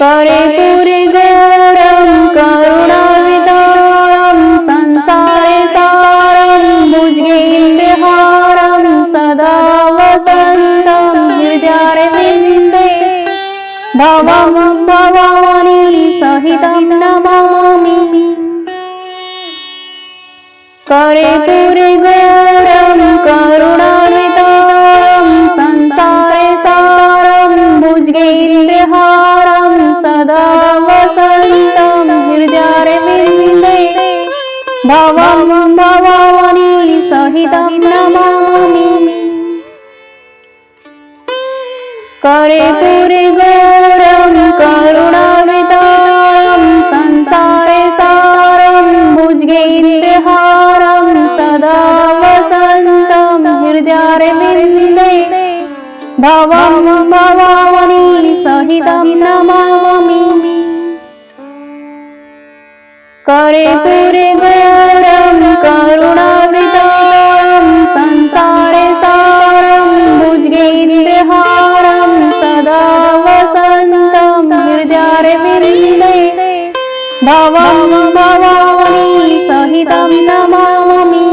कर्पूरगौरं करुणावतारं संसारे सारं भुजगेन्द्रहारं सदा वसन्तं हृदयारविन्दे भवं भवानी सहितं नमामि। कर्पूरगौरं करुणावतारं संसारे सारं भुजगेन्द्रहारं सदा वसन्तं हृदयारविन्दे भवं भवानी सहितं नमामि। कर्पूरगौरं करुणावतारं संसारे सारं भुजगेन्द्रहारं सदा वसन्तं हृदयारविन्दे भवं भवानी सहितं नमामि। कर्पूरगौरं करुणावतारं संसारे सारं भुजगेन्द्रहारं सदा वसन्तं हृदयारविन्दे भवं भवानी सहितं नमामि।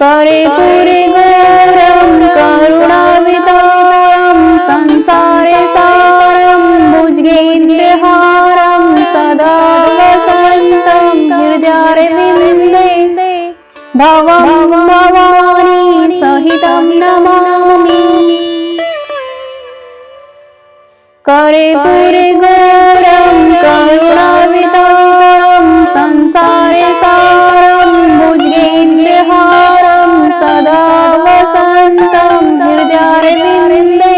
कर्पूरगौरं करुणावतारं संसारे सारं भुजगेन्द्रहारं सदा वसन्तं हृदयारविन्दे भवं भवानी सहितं नमामि। कर्पूरगौरं करुणावतारं संसारे सारं भुजगेन्द्रहारं सदा वसन्तं हृदयारविन्दे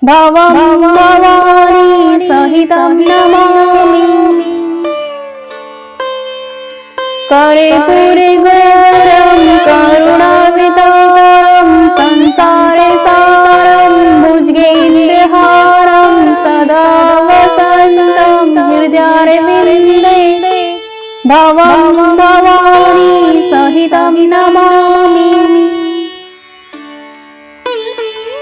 भवं भवानी सहितं नमामि। कर्पूरगौरं करुणावतारं संसारे सारं भुजगेन्द्रहारं सदा वसन्तं हृदयारविन्दे भवं भवानी सहितं नमामि।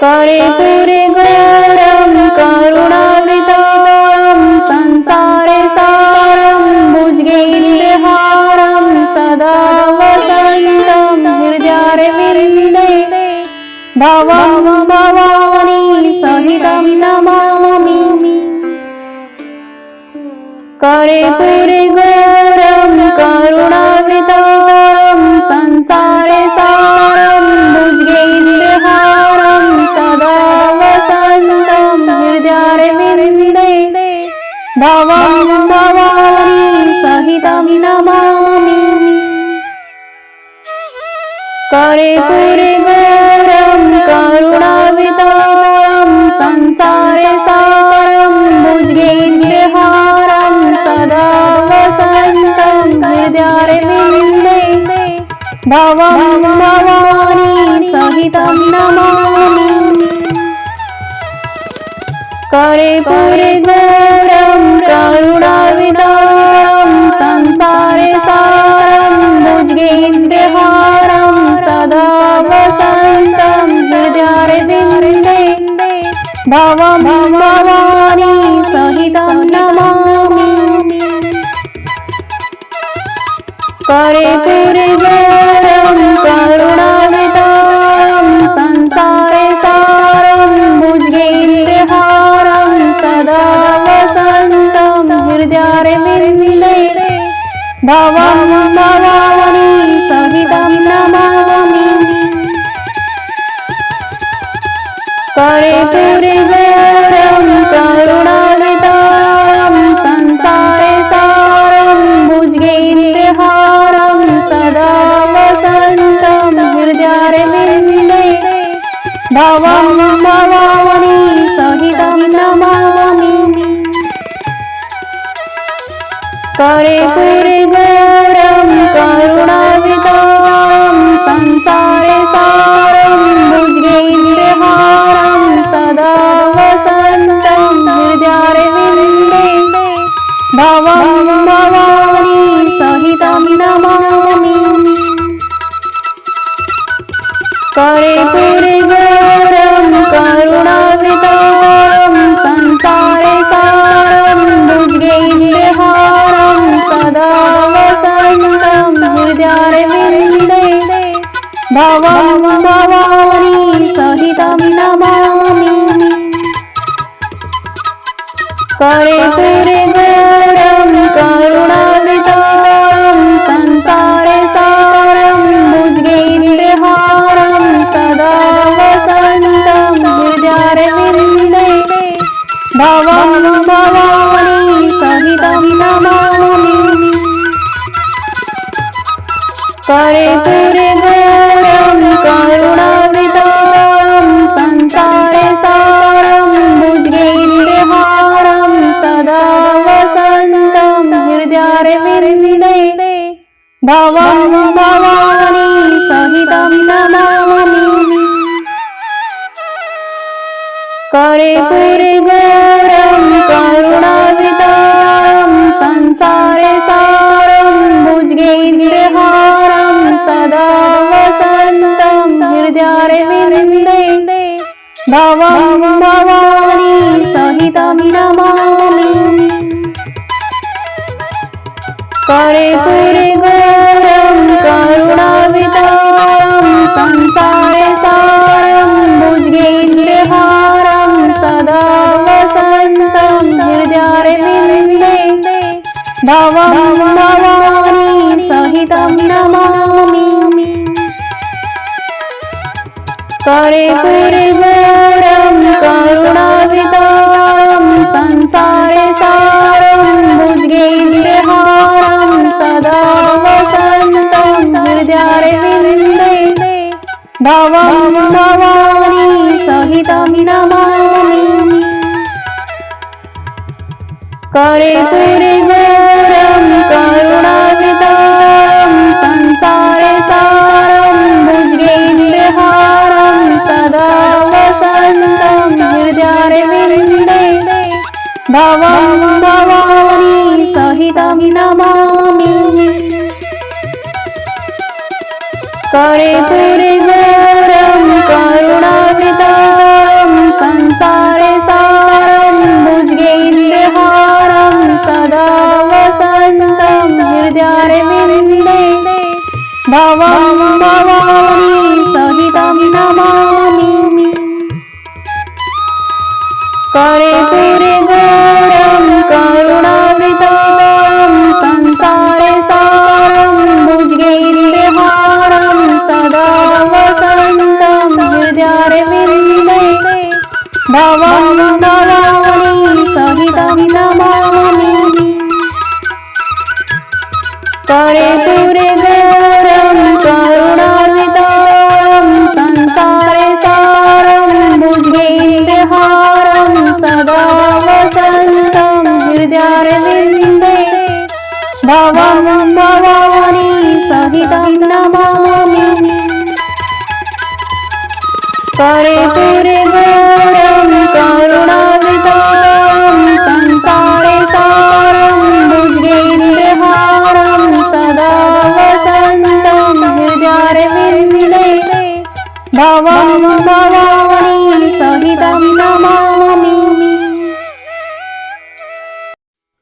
कर्पूरगौरं करुणावतारं संसारे सारं भुजगेन्द्रहारं सदा वसन्तं हृदयारविन्दे भवं भवानी सहितं नमामि। कर्पूरगौरं करुणावतारं संसारे सारं भुजगेन्द्रहारं सदा वसन्तं हृदयारविन्दे भवं भवानी सहितं नमामि। कर्पूरगौरं करुणावतारं संसारे सारं भुजगेन्द्रहारं सदा वसन्तं हृदयारविन्दे भवं भवानी सहितं नमामि। कर्पूरगौरं करुणावतारं संसारे सारं भुजगेन्द्रहारं सदा वसन्तं हृदयारविन्दे भवं भवानी सहितं नमामि। कर्पूरगौरं करुणावतारं संसारे सारं भुजगेन्द्रहारं सदा वसन्तं हृदयारविन्दे भवं भवानी सहितं नमामि। कर्पूरगौरं करुणावतारं संसारे सारं भुजगेन्द्रहारं सदा वसन्तं हृदयारविन्दे भवं भवानी सहितं नमामि। कर्पूरगौरं करुणावतारं संसारे सारं भुजगेन्द्रहारं सदा वसन्तं हृदयारविन्दे भवं भवानी सहितं नमामि। कर्पूरगौरं करुणावतारं संसारे सारं भुजगेन्द्रहारं सदा वसन्तं हृदयारविन्दे भवं भवानी सहितं नमामि। कर्पूरगौरं करुणावतारं संसारे सारं भुजगेन्द्रहारं सदा वसन्तं हृदयारविन्दे भवं भवानी सहितं नमामि। कर्पूरगौरं करुणावतारं संसारे सारं भुजगेन्द्रहारं सदा वसन्तं हृदयारविन्दे भवं भवानी सहितं नमामि। कर्पूरगौरं करुणावतारं संसारे सारं भुजगेन्द्रहारं सदा वसन्तं हृदयारविन्दे भवं भवानी सहितं नमामि। कर्पूरगौरं करुणावतारं संसारे सारं भुजगेन्द्रहारं सदा वसन्तं हृदयारविन्दे भवं भवानी सहितं नमामि। कर्पूरगौरं करुणावतारं संसारे सारं भुजगेन्द्रहारं सदा वसन्तं हृदयारविन्दे भवं भवानी सहितं नमामि। कर्पूरगौरं करुणावतारं संसारे सारं भुजगेन्द्रहारं सदा वसन्तं हृदयारविन्दे भवं भवानी सहितं नमामि। कर्पूरगौरं करुणावतारं संसारे सारं भुजगेन्द्रहारं सदा वसन्तं हृदयारविन्दे भवं भवानी सहितं नमामि। कर्पूरगौरं करुणावतारं संसारे सारं भुजगेन्द्रहारं सदा वसन्तं हृदयारविन्दे भवं भवानी सहितं नमामि। कर्पूरगौरं करुणावतारं संसारे सारं भुजगेन्द्रहारं सदा वसन्तं हृदयारविन्दे भवं भवानी सहितं नमामि। कर्पूरगौरं करुणावतारं संसारे सारं भुजगेन्द्रहारं सदा वसन्तं हृदयारविन्दे भवं भवानी सहितं नमामि।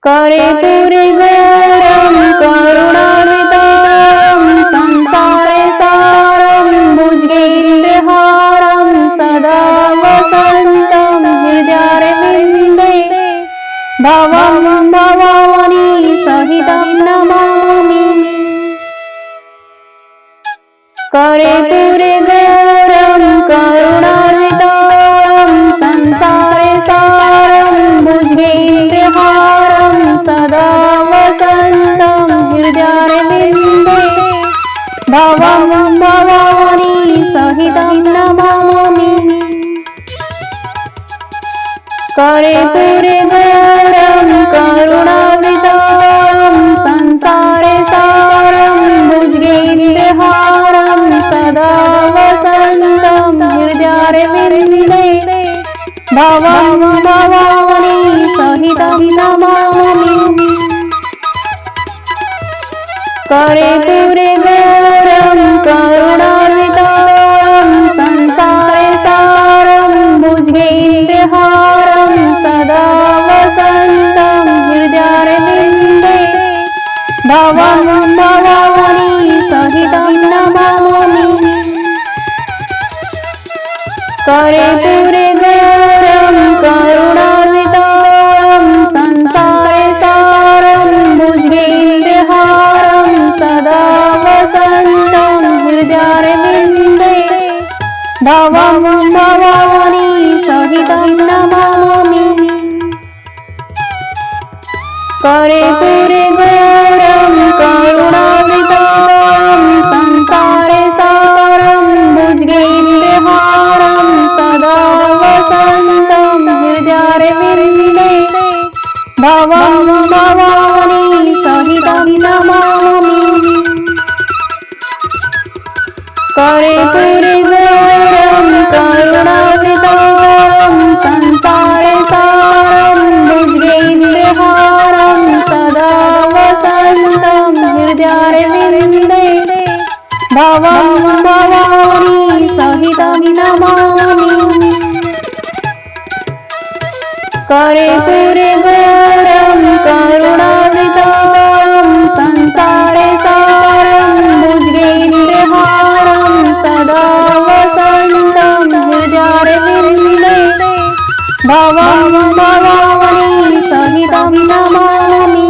कर्पूरगौरं करुणावतारं संसारे सारं भुजगेन्द्रहारं सदा वसन्तं हृदयारविन्दे भवं भवानी सहितं नमामि। कर्पूरगौरं करुणावतारं संसारे सारं भुजगेन्द्रहारं सदा वसन्तं हृदयारविन्दे भवं भवानी सहितं नमामि। कर्पूरगौरं करुणावतारं संसारे सारं भुजगेन्द्रहारं सदा वसन्तं हृदयारविन्दे भवं भवानी सहितं नमामि। कर्पूरगौरं करुणावतारं भवं भवानी सहितं नमामि कर्पूरे गौरं करुणान्वितं संसारे सारं भुजगेन्द्रहारं सदा वसन्तं हृदयारविन्दे भवं भवानी सहितं नमामि कर्पूरे गौरं करुणान्वितं संसारे सारं भुजगेन्द्रहारं सदा वसन्तं हृदयारविन्दे भवं भवानी सहितं नमामि कर्पूरे गौरं करुणान्वितं संसारे सारं भुजगेन्द्रहारं सदा वसन्तं हृदयारविन्दे भवं भवानी सहितं नमामि कर्पूरे गौरं करुणान्वितं संसारे सारं भुजगेन्द्रहारं सदा वसन्तं हृदयारविन्दे भवं भवानी सहितं नमामि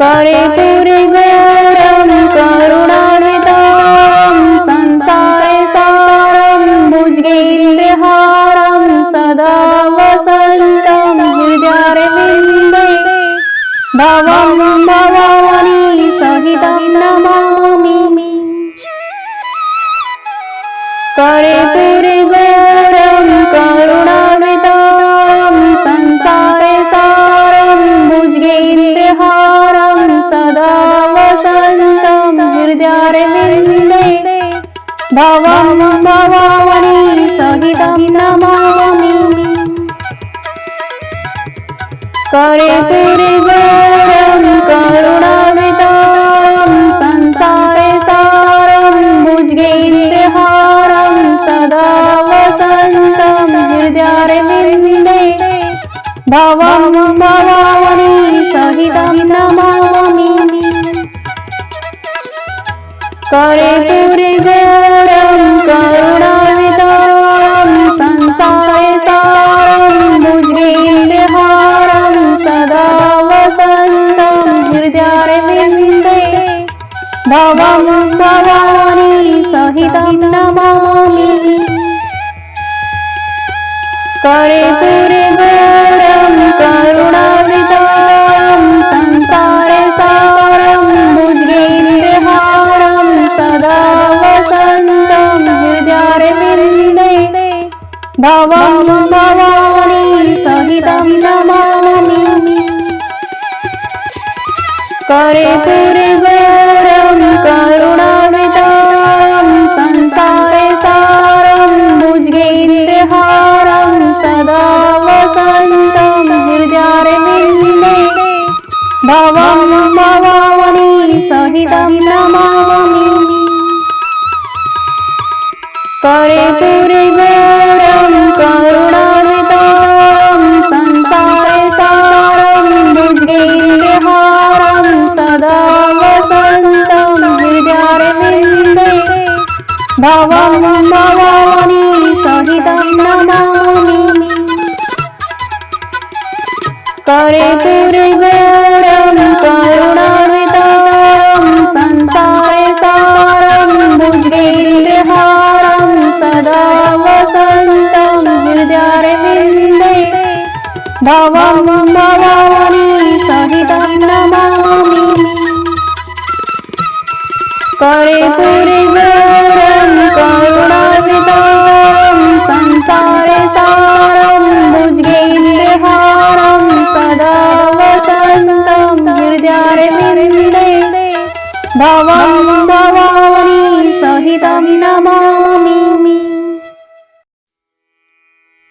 कर्पूरे गौरं करुणान्वितं संसारे सारं भुजगेन्द्रहारं सदा वसन्तं हृदयारविन्दे भवं भवानी सहितं नमामि कर्पूरे गौरं करुणान्वितं संसारे सारं भुजगेन्द्रहारं सदा वसन्तं हृदयारविन्दे भवं भवानी सहितं नमामि कर्पूरे गौरं करुणान्वितं संसारे सारं भुजगेन्द्रहारं सदा वसन्तं हृदयारविन्दे भवं भवानी सहितं नमामि कर्पूरे गौरं करुणान्वितं संसारे सारं भुजगेन्द्रहारं सदा वसन्तं हृदयारविन्दे भवं भवानी सहितं नमामि कर्पूरे गौरं करुणान्वितं संसारे सारं भुजगेन्द्रहारं सदा वसन्तं हृदयारविन्दे भवं भवानी सहितं नमामि कर्पूरे गौरं करुणान्वितं संसारे सारं भुजगेन्द्रहारं सदा वसन्तं हृदयारविन्दे भवं भवानी सहितं नमामि कर्पूरे गौरं करुणान्वितं संसारे सारं भुजगेन्द्रहारं सदा वसन्तं हृदयारविन्दे भवं भवानी सहितं नमामि कर्पूरे गौरं करुणान्वितं संसारे सारं भुजगेन्द्रहारं सदा वसन्तं हृदयारविन्दे भवं भवानी सहितं नमामि कर्पूरे गौरं करुणान्वितं संसारे सारं भुजगेन्द्रहारं सदा वसन्तं हृदयारविन्दे भवं भवानी सहितं नमामि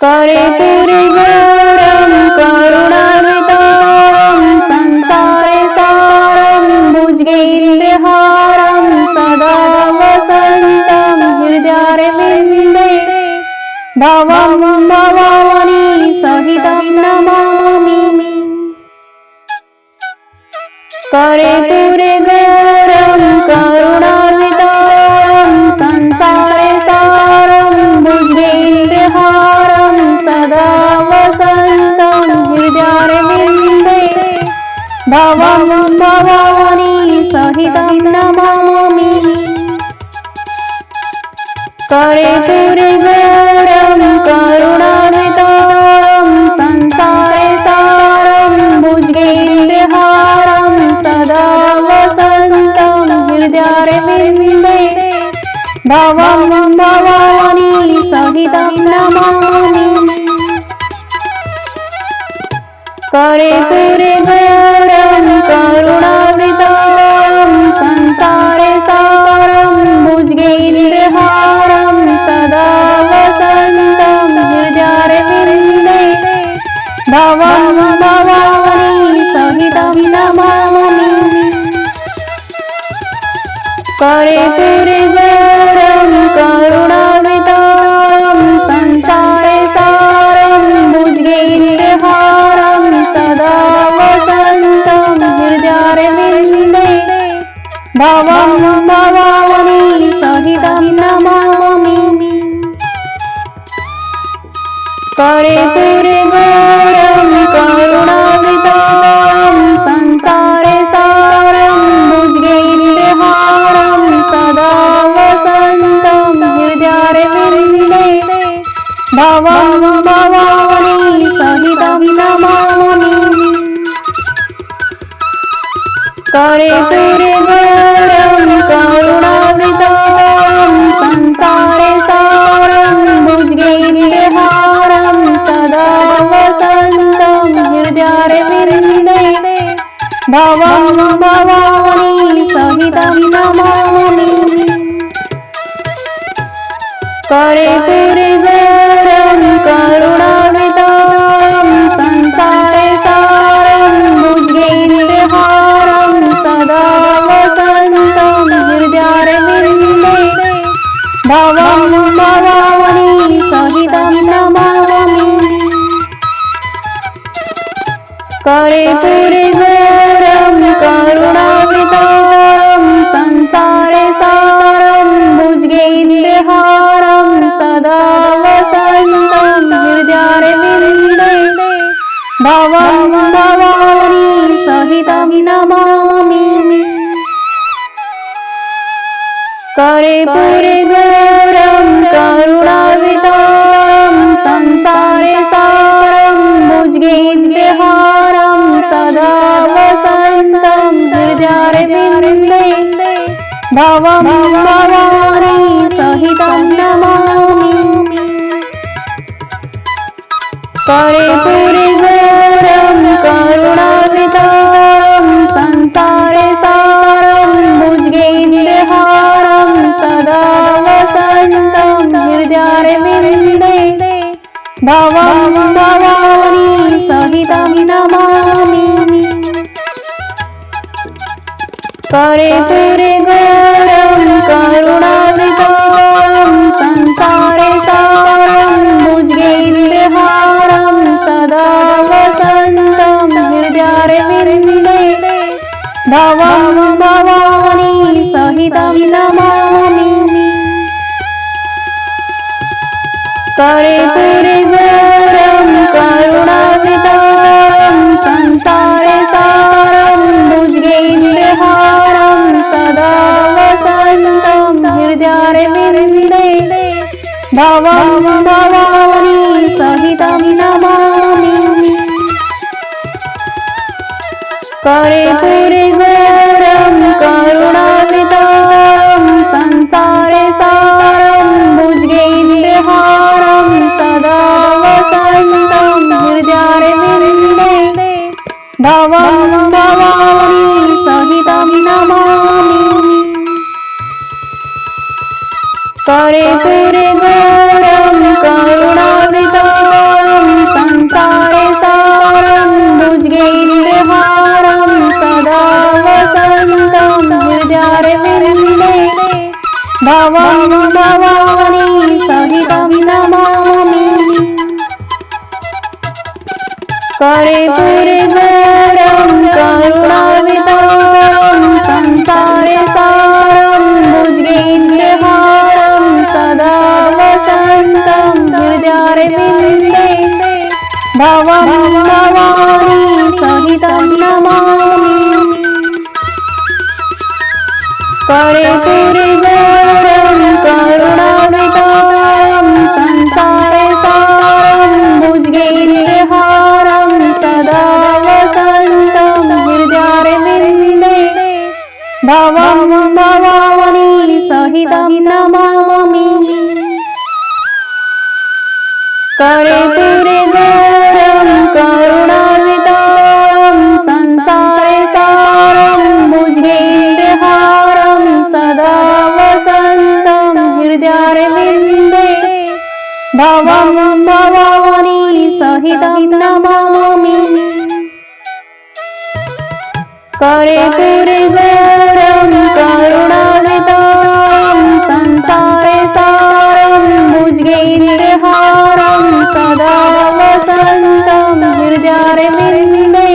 कर्पूरे गौरं करुणान्वितं संसारे सारं भुजगेन्द्रहारं सदा वसन्तं हृदयारविन्दे भवं भवानी सहितं नमामि कर्पूरगौरं करुणार्णवं संसारे सारं भुजगेन्द्रहारं सदा वसन्तं हृदयारविन्दे भवं भवानी सहितं नमामि। कर्पूरगौरं करुणार्णवं संसारे सारं भुजगेन्द्रहारं सदा वसन्तं हृदयारविन्दे भवं भवानी सहितं नमामि। कर्पूरगौरं करुणार्णवं संसारे सारं भुजगेन्द्रहारं सदा वसन्तं हृदयारविन्दे भवं भवानी सहितं नमामि। कर्पूरगौरं करुणार्णवं संसारे सारं भुजगेन्द्रहारं सदा वसन्तं हृदयारविन्दे भवं भवानी सहितं नमामि। कर्पूरगौरं करुणार्णवं संसारे सारं भुजगेन्द्रहारं सदा वसन्तं हृदयारविन्दे भवं भवानी सहितं नमामि। कर्पूरगौरं करुणार्णवं संसारे सारं भुजगेन्द्रहारं सदा वसन्तं हृदयारविन्दे भवं भवानी सहितं नमामि। कर्पूरगौरं करुणार्णवं संसारे सारं भुजगेन्द्रहारं सदा वसन्तं हृदयारविन्दे भवं भवानी सहितं नमामि। कर्पूरगौरं करुणार्णवं संसारे सारं भुजगेन्द्रहारं सदा वसन्तं हृदयारविन्दे भवं भवानी सहितं नमामि। कर्पूरगौरं करुणार्णवं संसारे सारं भुजगेन्द्रहारं सदा वसन्तं हृदयारविन्दे भवं भवानी सहितं नमामि। कर्पूरगौरं करुणार्णवं संसारे सारं भुजगेन्द्रहारं सदा वसन्तं हृदयारविन्दे भवं भवानी सहितं नमामि। कर्पूरगौरं करुणार्णवं संसारे सारं भुजगेन्द्रहारं सदा वसन्तं हृदयारविन्दे भवं भवानी सहितं नमामि। कर्पूरगौरं करुणार्णवं संसारे सारं भुजगेन्द्रहारं सदा वसन्तं हृदयारविन्दे भवं भवानी सहितं नमामि। कर्पूरगौरं करुणार्णवं संसारे सारं भुजगेन्द्रहारं सदा वसन्तं हृदयारविन्दे भवं भवानी सहितं नमामि। कर्पूरगौरं करुणार्णवं संसारे सारं भुजगेन्द्रहारं सदा वसन्तं हृदयारविन्दे भवं भवानी सहितं नमामि। कर्पूरगौरं करुणार्वितं संसारे सारं भुजगेन्द्रहारं सदा वसन्तं हृदयारविन्दे भवं भवानी सहितं नमामि। कर्पूरगौरं करुणार्वितं संसारे सारं भुजगेन्द्रहारं सदा वसन्तं हृदयारविन्दे भवं भवानी सहितं नमामि। कर्पूरगौरं करुणार्वितं संसारे सारं भुजगेन्द्रहारं सदा वसन्तं हृदयारविन्दे भवं भवानी सहितं नमामि। कर्पूरगौरं करुणार्वितं संसारे सारं भुजगेन्द्रहारं सदा वसन्तं हृदयारविन्दे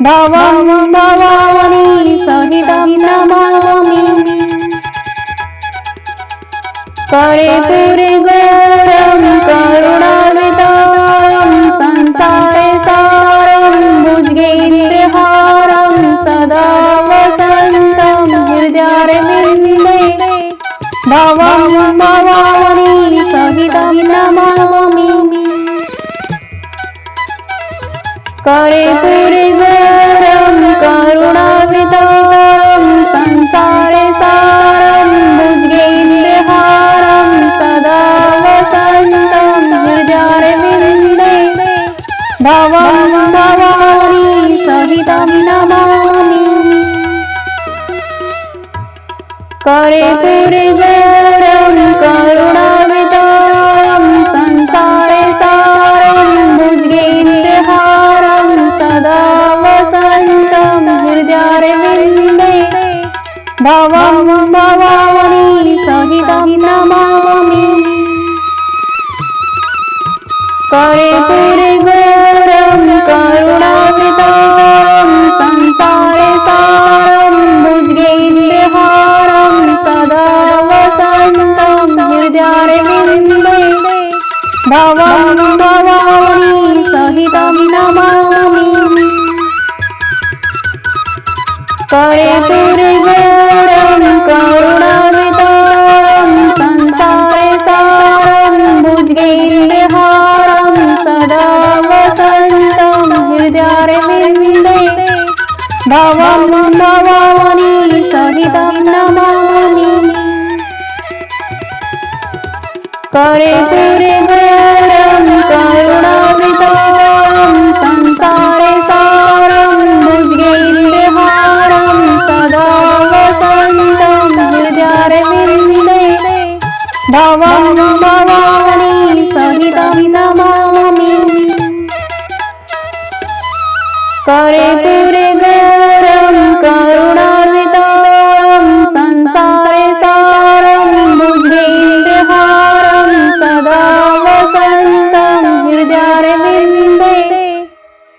भवं भवानी सहितं नमामि। कर्पूरगौरं करुणार्वितं संसारे सारं भुजगेन्द्रहारं सदा वसन्तं हृदयारविन्दे भवं भवानी सहितं नमामि। कर्पूरगौरं करुणार्वितं संसारे सारं भुजगेन्द्रहारं सदा वसन्तं हृदयारविन्दे भवं भवानी सहितं नमामि। कर्पूरगौरं करुणार्वितं संसारे सारं भुजगेन्द्रहारं सदा वसन्तं हृदयारविन्दे भवं भवानी सहितं नमामि। कर्पूरगौरं करुणार्वितं संसारे सारं भुजगेन्द्रहारं सदा वसन्तं हृदयारविन्दे भवं भवानी सहितं नमामि। कर्पूरगौरं करुणार्वितं संसारे सारं भुजगेन्द्रहारं सदा वसन्तं हृदयारविन्दे भवं भवानी सहितं नमामि। कर्पूरगौरं करुणार्वितं संसारे सारं भुजगेन्द्रहारं सदा वसन्तं हृदयारविन्दे भवं भवानी सहितं नमामि। कर्पूरगौरं करुणार्वितं संसारे सारं भुजगेन्द्रहारं सदा वसन्तं हृदयारविन्दे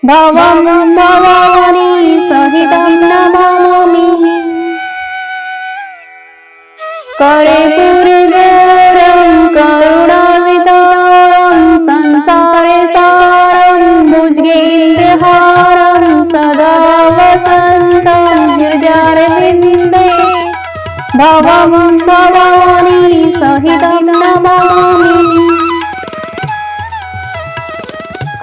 भवं भवानी सहितं नमामि। कर्पूरगौरं करुणार्वितं संसारे सारं भुजगेन्द्रहारं सदा वसन्तं हृदयारविन्दे भवं भवानी सहितं नमामि।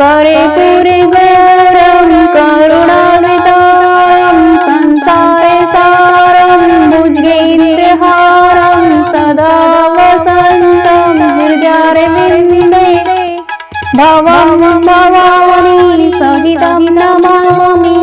कर्पूरगौरं करुणार्वितं संसारे सारं भुजगेन्द्रहारं सदा वसन्तं हृदयारविन्दे भवं भवानी सहितं नमामि।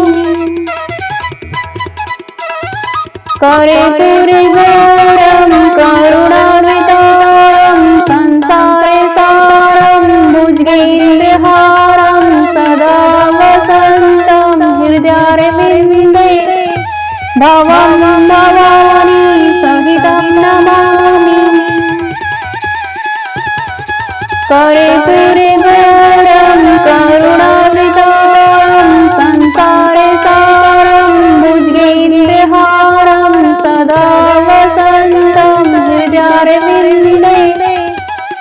कर्पूरगौरं करुणार्वितं संसारे सारं भुजगेन्द्रहारं सदा वसन्तं हृदयारविन्दे भवं भवानी सहितं नमामि। कर्पूरगौरं करुणार्वितं संसारे हृदयारविन्दे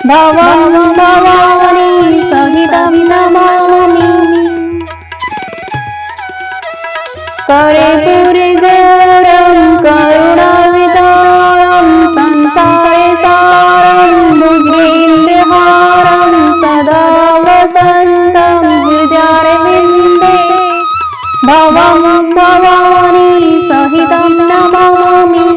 भवं भवानी सहितं नमामि। कर्पूरे गौरं करुणावतारं संसारे सारं भुजगेन्द्रहारं सदा वसन्तं हृदयारविन्दे भवं भवानी सहितं नमामि।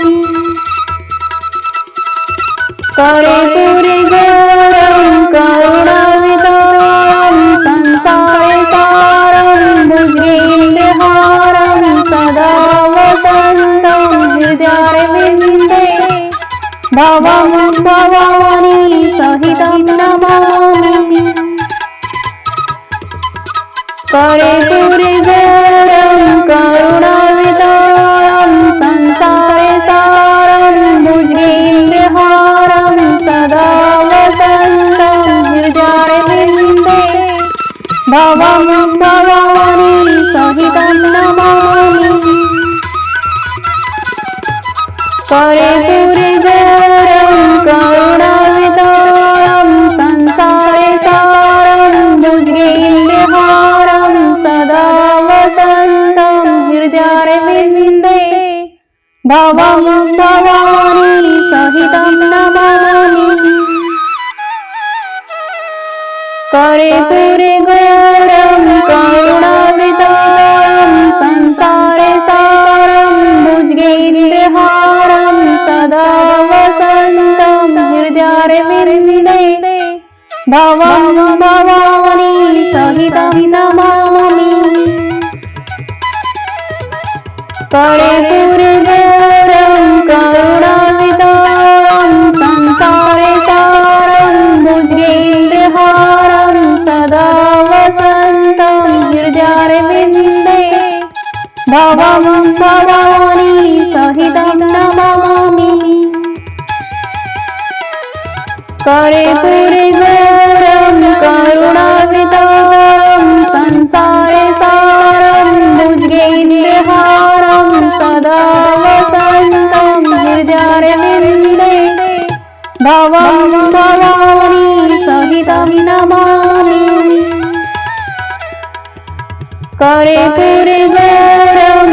कर्पूरे गौरं करुणावतारं संसारे सारं भुजगेन्द्रहारं सदा वसन्तं हृदयारविन्दे भवं भवानी सहितं नमामि। कर्पूरे गौरं करुणावतारं संसारे सारं भुजगेन्द्रहारं सदा वसन्तं हृदयारविन्दे भवं भवानी सहितं नमामि। कर्पूरे गौरं करुणावतारं संसारे सारं भुजगेन्द्रहारं सदा वसन्तं हृदयारविन्दे भवं भवानी सहितं नमामि। कर्पूरे गौरं करुणावतारं संसारे सारं भुजगेन्द्रहारं सदा वसन्तं हृदयारविन्दे भवं भवानी सहितं नमामि। कर्पूरे गौरं करुणावतारं संसारे सारं भुजगेन्द्रहारं सदा वसन्तं हृदयारविन्दे भवं भवानी सहितं नमामि। कर्पूरे गौरं करुणावतारं संसारे सारं भुजगेन्द्रहारं सदा वसन्तं हृदयारविन्दे भवं भवानी सहितं नमामि। कर्पूरे गौरं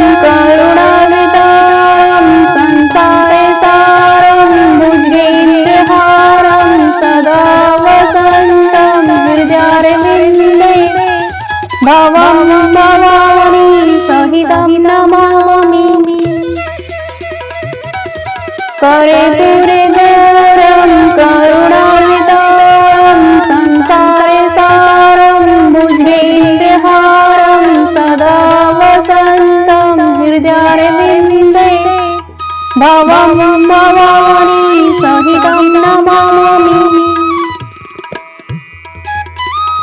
करुणावतारं संसारे सारं भुजगेन्द्रहारं सदा वसन्तं हृदयारविन्दे भवं भवानी सहितं नमामि। कर्पूरे गौरं करुणावतारं संसारे सारं भुजगेन्द्रहारं सदा वसन्तं हृदयारविन्दे भवं भवानी सहितं नमामि।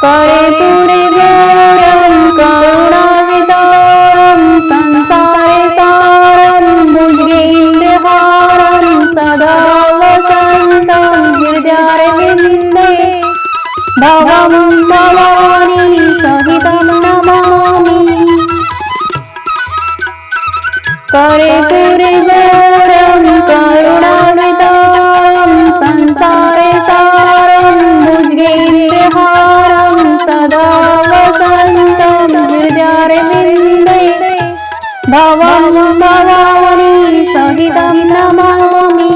कर्पूरे गौरं करुणावतारं संसारे सारं भुजगेन्द्रहारं सदा वसन्तं हृदयारविन्दे भवं भवानी सहितं नमामि। कर्पूरे गौरं करुणावतारं संसारे सारं भुजगेन्द्रहारं सदा वसन्तं हृदयारविन्दे भवं भवानी सहितं नमामि।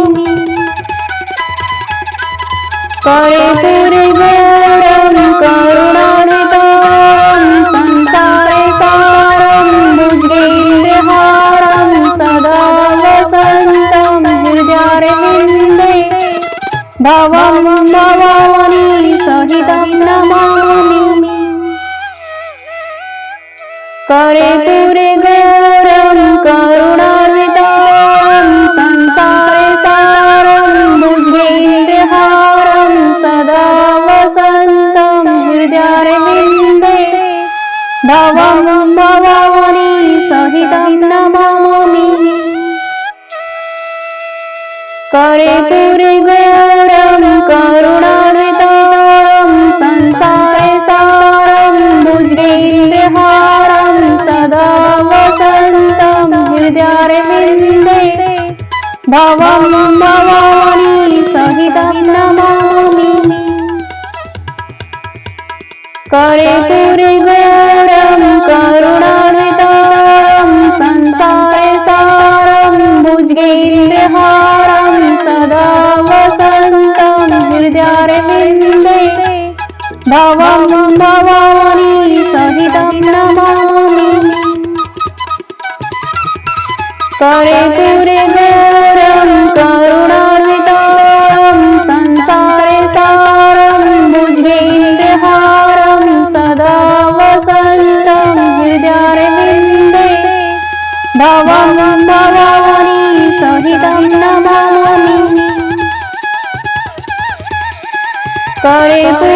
कर्पूरे गौरं करुणावतारं संसारे सारं भुजगेन्द्रहारं सदा वसन्तं हृदयारविन्दे भवं भवानी सहितं नमामि। कर्पूरे गौरं करुणावतारं संसारे सारं भुजगेन्द्रहारं सदा वसन्तं हृदयारविन्दे भवं भवानी सहितं नमामि। कर्पूरे गौरं करुणावतारं संसारे सारं भुजगेन्द्रहारं सदा वसन्तं हृदयारविन्दे भवं भवानी सहितं नमामि कर्पूरगौरं करुणानिधानं संसारे सारं भुजगेन्द्रहारं सदा वसन्तं हृदयारविन्दे भवं भवानी सहितं नमामि कर्पूरगौरं करुणानिधानं संसारे सारं भुजगेन्द्रहारं सदा वसन्तं हृदयारविन्दे भवं भवानी सहितं नमामि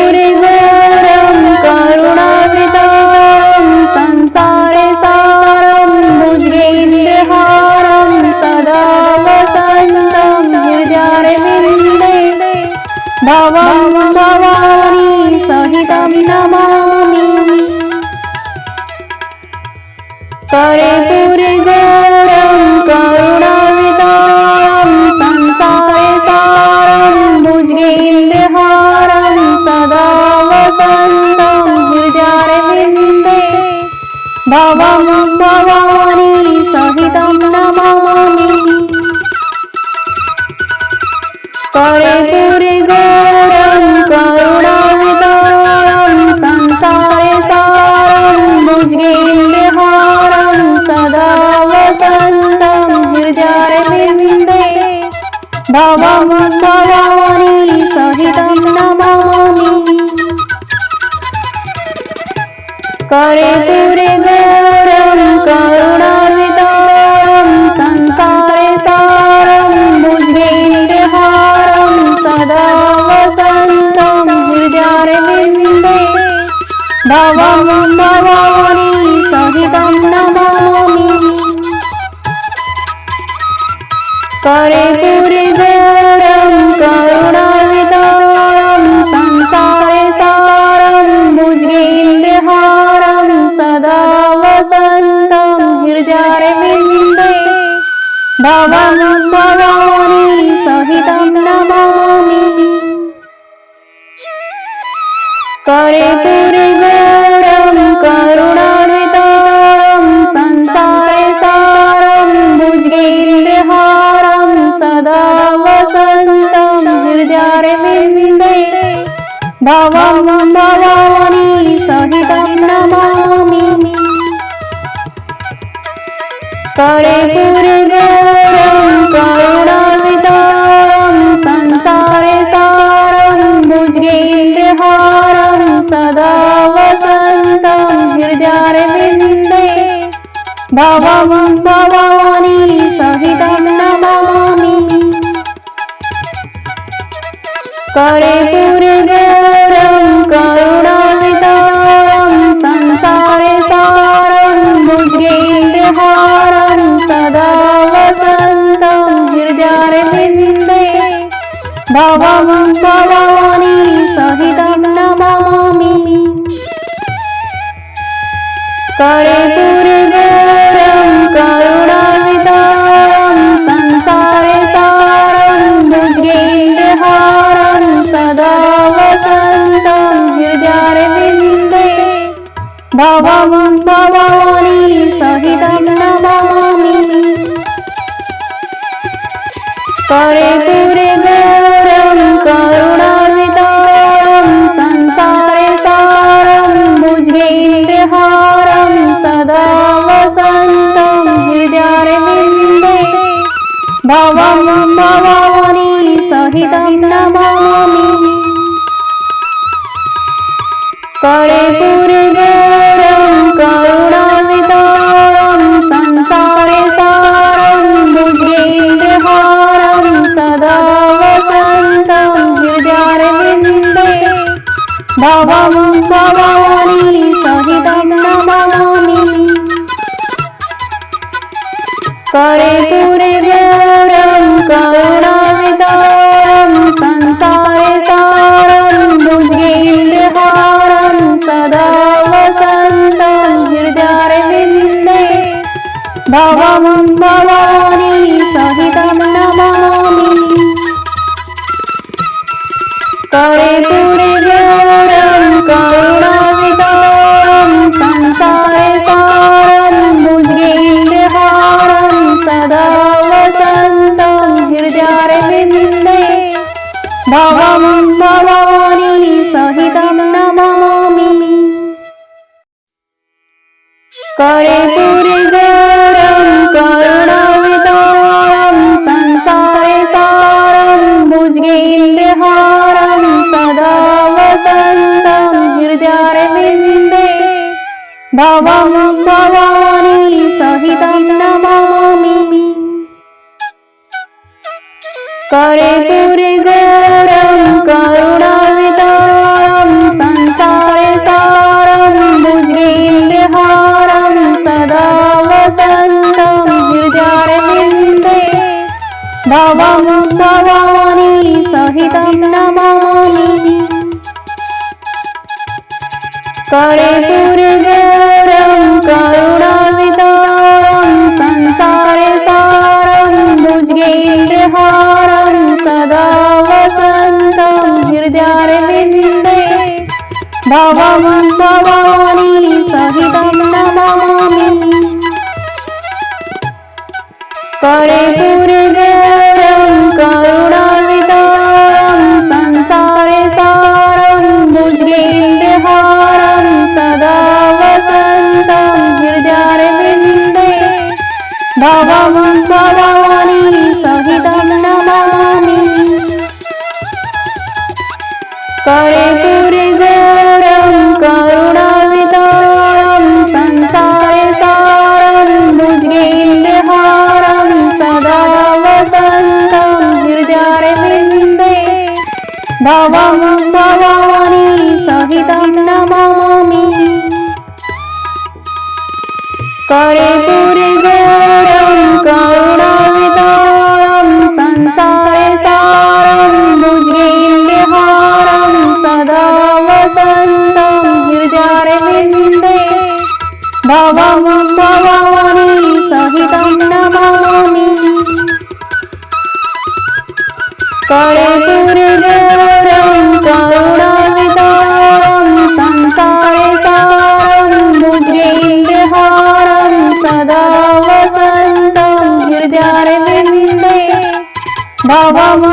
कर्पूरगौरं करुणानिधानं संसारे सारं भुजगेन्द्रहारं सदा वसन्तं हृदयारविन्दे भवं भवानी सहितं नमामि कर्पूरगौरं करुणानिधानं संसारे सारं भुजगेन्द्रहारं सदा वसन्तं हृदयारविन्दे भवं भवानी सहितं नमामि कर्पूरगौरं करुणानिधानं संसारे सारं भुजगेन्द्रहारं सदा वसन्तं हृदयारविन्दे भवं भवानी सहितं नमामि कर्पूरगौरं करुणानिधानं संसारे सारं भुजगेन्द्रहारं सदा वसन्तं हृदयारविन्दे भवं भवानी सहितं नमामि कर्पूरगौरं करुणानिधानं संसारे सारं भुजगेन्द्रहारं सदा वसन्तं हृदयारविन्दे भवं भवानी सहितं नमामि कर्पूरगौरं करुणानिधानं संसारे सारं भुजगेन्द्रहारं सदा वसन्तं हृदयारविन्दे भवं भवानी सहितं नमामि कर्पूरगौरं करुणानिधानं संसारे सारं भुजगेन्द्रहारं सदा वसन्तं हृदयारविन्दे भवं भवानी सहितं नमामि कर्पूरगौरं करुणानिधानं संसारे सारं भुजगेन्द्रहारं सदा वसन्तं हृदयारविन्दे भवं भवानी सहितं नमामि कर्पूरगौरं करुणानिधानं संसारे सारं भुजगेन्द्रहारं सदा वसन्तं हृदयारविन्दे भवं भवानी सहितं नमामि कर्पूरगौरं करुणानिधानं संसारे सारं भुजगेन्द्रहारं सदा वसन्तं हृदयारविन्दे भवं भवानी सहितं नमामि कर्पूरगौरं करुणानिधानं संसारे सारं भुजगेन्द्रहारं सदा वसन्तं हृदयारविन्दे भवं भवानी सहितं नमामि कर्पूरगौरं करुणानिधानं संसारे सारं भुजगेन्द्रहारं सदा वसन्तं हृदयारविन्दे भवं भवानी सहितं नमामि विन्दे भवं भवानी सहितं नमामि कर्पूरगौरं करुणावतारं संसारे सारं भुजगेन्द्रहारं सदा वसन्तं हृदयारविन्दे भवं भवानी सहितं नमामि कर्पूरगौरं करुणावतारं संसारे सारं भुजगेन्द्रहारं सदा वसन्तं हृदयारविन्दे भवं भवानी सहितं नमामि कर्पूरगौरं करुणावतारं संसारे सारं भुजगेन्द्रहारं सदा वसन्तं हृदयारविन्दे भवं भवानी सहितं नमामि कर्पूरगौरं करुणावतारं संसारे सारं भुजगेन्द्रहारं सदा वसन्तं हृदयारविन्दे भवं भवानी सहितं नमामि कर्पूरगौरं करुणावतारं संसारे सारं भुजगेन्द्रहारं सदा वसन्तं हृदयारविन्दे भवं भवानी सहितं नमामि कर्पूरगौरं करुणावतारं संसारे सारं भुजगेन्द्रहारं सदा वसन्तं हृदयारविन्दे भवं भवानी सहितं नमामि कर्पूरगौरं करुणावतारं संसारे सारं भुजगेन्द्रहारं सदा वसन्तं हृदयारविन्दे भवं